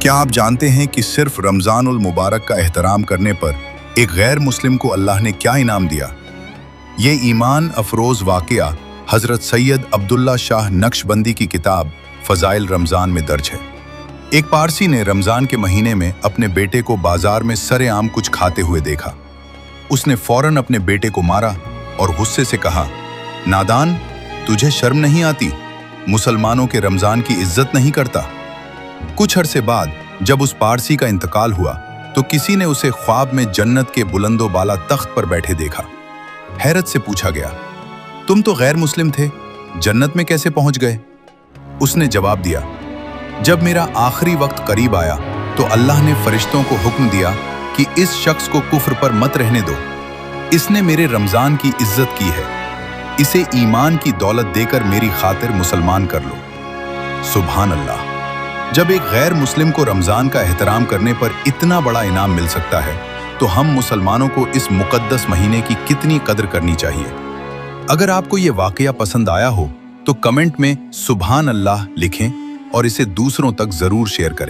क्या आप जानते हैं कि सिर्फ रमज़ान उल मुबारक का एहतराम करने पर एक गैर मुस्लिम को अल्लाह ने क्या इनाम दिया? ये ईमान अफरोज़ वाक़या हज़रत सैयद अब्दुल्ला शाह नक्शबंदी की किताब फ़ज़ाइल रमज़ान में दर्ज है। एक पारसी ने रमज़ान के महीने में अपने बेटे को बाजार में सरेआम कुछ खाते हुए देखा। उसने फ़ौरन अपने बेटे को मारा और गुस्से से कहा, नादान, तुझे शर्म नहीं आती? मुसलमानों के रमज़ान की इज्जत नहीं करता? कुछ अरसे बाद जब उस पारसी का इंतकाल हुआ तो किसी ने उसे ख्वाब में जन्नत के बुलंदो बाला तख्त पर बैठे देखा। हैरत से पूछा गया, तुम तो गैर मुस्लिम थे, जन्नत में कैसे पहुंच गए? उसने जवाब दिया, जब मेरा आखिरी वक्त करीब आया तो अल्लाह ने फरिश्तों को हुक्म दिया कि इस शख्स को कुफ्र पर मत रहने दो, इसने मेरे रमज़ान की इज्जत की है, इसे ईमान की दौलत देकर मेरी खातिर मुसलमान कर लो। सुभान अल्लाह। जब एक गैर मुस्लिम को रमज़ान का एहतराम करने पर इतना बड़ा इनाम मिल सकता है तो हम मुसलमानों को इस मुक़द्दस महीने की कितनी कदर करनी चाहिए। अगर आपको ये वाक़या पसंद आया हो तो कमेंट में सुभान अल्लाह लिखें और इसे दूसरों तक ज़रूर शेयर करें।